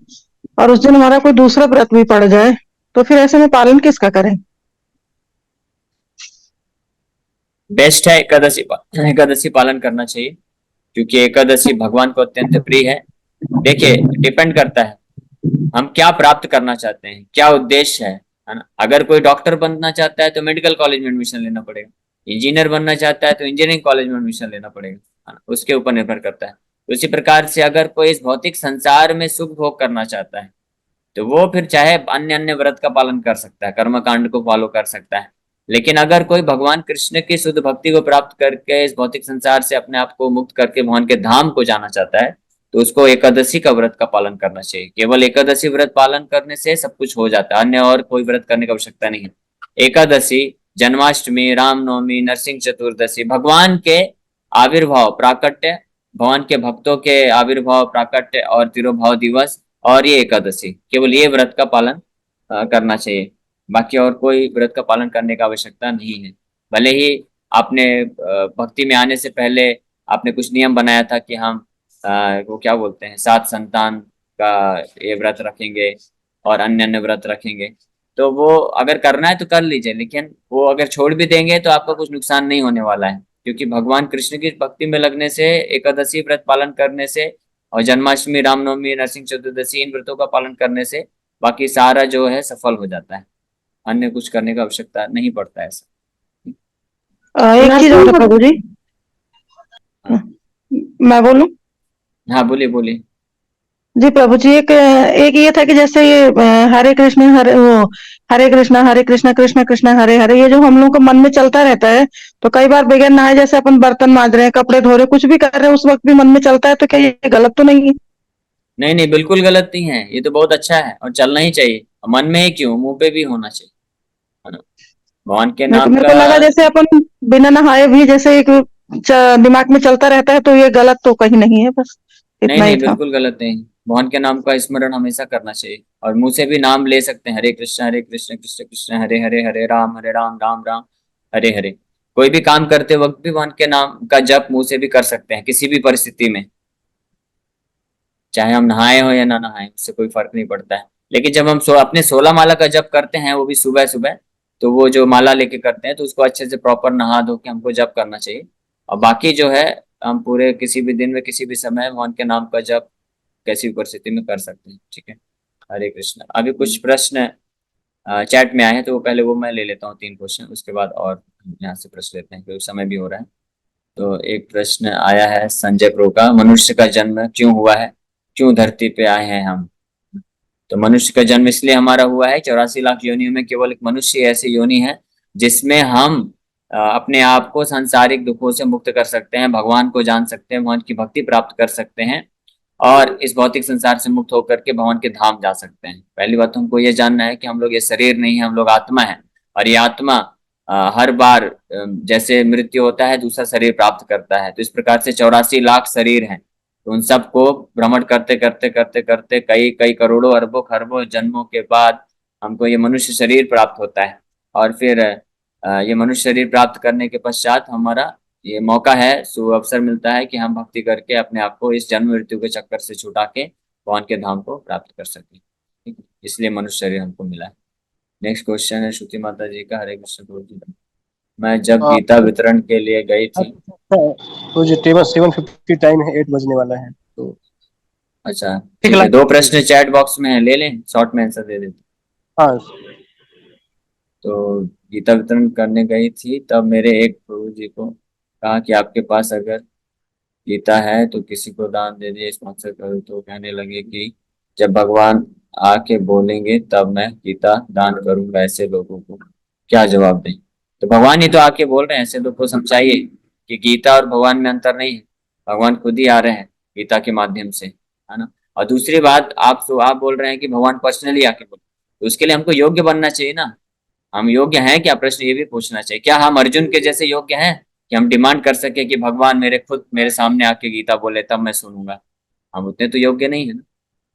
और उस दिन हमारा कोई दूसरा व्रत भी पड़ जाए, तो फिर ऐसे में पालन किसका करें? बेस्ट है एकादशी पालन करना चाहिए, क्योंकि एकादशी भगवान को अत्यंत प्रिय है। देखिए, डिपेंड करता है हम क्या प्राप्त करना चाहते हैं, क्या उद्देश्य है ना। अगर कोई डॉक्टर बनना चाहता है तो मेडिकल कॉलेज में एडमिशन लेना पड़ेगा, इंजीनियर बनना चाहता है तो इंजीनियरिंग कॉलेज में एडमिशन लेना पड़ेगा, है ना, उसके ऊपर निर्भर करता है। तो इसी प्रकार से अगर कोई इस भौतिक संसार में सुख भोग करना चाहता है तो वो फिर चाहे अन्य व्रत का पालन कर सकता है, कर्म कांड को फॉलो कर सकता है। लेकिन अगर कोई भगवान कृष्ण की शुद्ध भक्ति को प्राप्त करके इस भौतिक संसार से अपने आप को मुक्त करके भगवान के धाम को जाना चाहता है, तो उसको एकादशी का व्रत का पालन करना चाहिए। केवल एकादशी व्रत पालन करने से सब कुछ हो जाता है, अन्य और कोई व्रत करने की आवश्यकता नहीं है। एकादशी, जन्माष्टमी, रामनवमी, नरसिंह चतुर्दशी, भगवान के आविर्भाव प्राकट्य, भगवान के भक्तों के आविर्भाव प्राकट्य और तिरोभाव दिवस, और ये एकादशी, केवल ये व्रत का पालन करना चाहिए। बाकी और कोई व्रत का पालन करने की आवश्यकता नहीं है। भले ही आपने भक्ति में आने से पहले आपने कुछ नियम बनाया था कि हम वो क्या बोलते हैं 7 संतान का ये व्रत रखेंगे और अन्य व्रत रखेंगे, तो वो अगर करना है तो कर लीजिए, लेकिन वो अगर छोड़ भी देंगे तो आपका कुछ नुकसान नहीं होने वाला है, क्योंकि भगवान कृष्ण की भक्ति में लगने से, एकादशी व्रत पालन करने से और जन्माष्टमी, रामनवमी, नरसिंह चतुर्दशी, इन व्रतों का पालन करने से बाकी सारा जो है सफल हो जाता है, अन्य कुछ करने का आवश्यकता नहीं पड़ता है ऐसा। एक चीज और प्रभु जी, मैं बोलूं? हाँ बोलिए। जी प्रभु जी, एक ये था कि जैसे ये हरे कृष्ण कृष्ण कृष्ण हरे हरे, ये जो हम लोग को मन में चलता रहता है, तो कई बार बगैर नहाए जैसे अपन बर्तन मांज रहे हैं, कपड़े धो रहे, कुछ भी कर रहे हैं, उस वक्त भी मन में चलता है, तो क्या ये गलत तो नहीं है? नहीं नहीं, बिल्कुल गलत नहीं है, ये तो बहुत अच्छा है और चलना ही चाहिए। मन में ही क्यों, मुंह पे भी होना चाहिए, है ना। भगवान के नाम मेरे का। को लगा जैसे अपन बिना नहाए भी जैसे एक दिमाग में चलता रहता है, तो ये गलत तो कहीं नहीं है, बस नहीं इतना ही नहीं, था। बिल्कुल गलत नहीं। भगवान के नाम का स्मरण हमेशा करना चाहिए और मुंह से भी नाम ले सकते हैं, हरे कृष्ण कृष्ण कृष्ण हरे हरे, हरे राम राम राम हरे हरे। कोई भी काम करते वक्त भी भगवान के नाम का जप मुंह से भी कर सकते हैं, किसी भी परिस्थिति में, चाहे हम नहाए हो या ना नहाए, उससे कोई फर्क नहीं पड़ता है। लेकिन जब हम अपने 16 माला का जप करते हैं, वो भी सुबह सुबह, तो वो जो माला लेके करते हैं तो उसको अच्छे से प्रॉपर नहा धो के हमको जप करना चाहिए। और बाकी जो है, हम पूरे किसी भी दिन में किसी भी समय भगवान के नाम का जप कैसी भी परिस्थिति में कर सकते हैं, ठीक है। हरे कृष्ण। अभी कुछ प्रश्न चैट में आए हैं, तो वो पहले वो मैं ले लेता हूँ 3 क्वेश्चन, उसके बाद और यहाँ से प्रश्न लेते हैं क्योंकि समय भी हो रहा है। तो एक प्रश्न आया है संजय प्रो का, मनुष्य का जन्म क्यों हुआ है, क्यों धरती पे आए हैं हम। तो मनुष्य का जन्म इसलिए हमारा हुआ है, 84 लाख योनियों में केवल एक मनुष्य ऐसी योनि है जिसमें हम अपने आप को सांसारिक दुखों से मुक्त कर सकते हैं, भगवान को जान सकते हैं, भगवान की भक्ति प्राप्त कर सकते हैं और इस भौतिक संसार से मुक्त होकर के भगवान के धाम जा सकते हैं। पहली बात तो हमको ये जानना है कि हम लोग ये शरीर नहीं है, हम लोग आत्मा है। और ये आत्मा हर बार जैसे मृत्यु होता है दूसरा शरीर प्राप्त करता है, तो इस प्रकार से 84 लाख शरीर हैं। तो उन सबको भ्रमण करते करते करते करते कई कई करोड़ों अरबों खरबों जन्मों के बाद हमको ये मनुष्य शरीर प्राप्त होता है। और फिर ये मनुष्य शरीर प्राप्त करने के पश्चात हमारा ये मौका है, सुअवसर मिलता है कि हम भक्ति करके अपने आप को इस जन्म मृत्यु के चक्कर से छुटा के भगवान के धाम को प्राप्त कर सके, ठीक है। इसलिए मनुष्य शरीर हमको मिला है। नेक्स्ट क्वेश्चन है श्रुति माता जी का, हरे कृष्ण प्रभु जी। मैं जब गीता वितरण के लिए गई थी। तो जो टेबल 7:50 टाइम है, 8 बजने वाला है, तो अच्छा ठीक है, 2 प्रश्न चैट बॉक्स में है, ले लें, शॉर्ट में आंसर दे देते। हाँ तो गीता वितरण करने गई थी, तब मेरे एक प्रभु जी को कहा कि आपके पास अगर गीता है तो किसी को दान दे दिए, स्पॉन्सर करो। तो कहने लगे कि जब भगवान आके बोलेंगे तब मैं गीता दान करूंगा, ऐसे लोगों को क्या जवाब दें। तो भगवान ही तो आके बोल रहे हैं, ऐसे लोग को समझाइए कि गीता और भगवान में अंतर नहीं है, भगवान खुद ही आ रहे हैं गीता के माध्यम से, है ना। और दूसरी बात, आप बोल रहे हैं कि भगवान पर्सनली आके बोले, तो उसके लिए हमको योग्य बनना चाहिए ना। हम योग्य हैं क्या, प्रश्न ये भी पूछना चाहिए। क्या हम अर्जुन के जैसे योग्य हैं कि हम डिमांड कर सके कि भगवान खुद मेरे सामने आके गीता बोले तब मैं सुनूंगा। हम उतने तो योग्य नहीं है ना।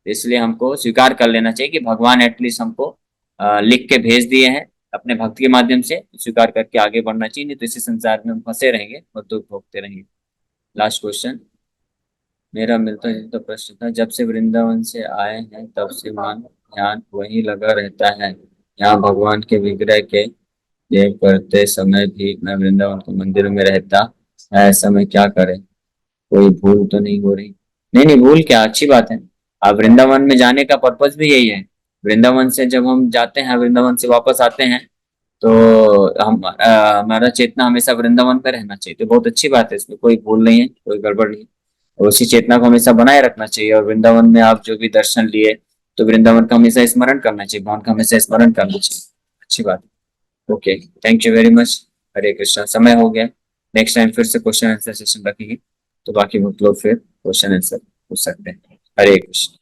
इसलिए हमको स्वीकार कर लेना चाहिए कि भगवान एटलीस्ट हमको लिख के भेज दिए हैं, अपने भक्त के माध्यम से स्वीकार करके आगे बढ़ना चाहिए, नहीं तो इसी संसार में हम फंसे रहेंगे और दुख भोगते रहेंगे। लास्ट क्वेश्चन मेरा मिलता जुलता प्रश्न था, जब से वृंदावन से आए हैं तब से मन ध्यान वही लगा रहता है, यहाँ भगवान के विग्रह के ये करते समय भी मैं वृंदावन के मंदिर में रहता है, ऐसा मैं क्या करें, कोई भूल तो नहीं हो रही। नहीं नहीं, भूल क्या, अच्छी बात है। अब वृंदावन में जाने का पर्पज भी यही है। वृंदावन से जब हम जाते हैं, वृंदावन से वापस आते हैं, तो हम हमारा चेतना हमेशा वृंदावन पे रहना चाहिए। तो बहुत अच्छी बात है, इसमें कोई भूल नहीं है, कोई गड़बड़ नहीं है। और उसी चेतना को हमेशा बनाए रखना चाहिए। और वृंदावन में आप जो भी दर्शन लिए, तो वृंदावन का हमेशा स्मरण करना चाहिए, भगवान का हमेशा स्मरण करना चाहिए। अच्छी बात है। Okay, thank you very much. Hare Krishna, समय हो गया। नेक्स्ट टाइम फिर से क्वेश्चन आंसर सेशन रखेंगे, तो बाकी लोग फिर क्वेश्चन आंसर पूछ सकते हैं। हरे कृष्ण।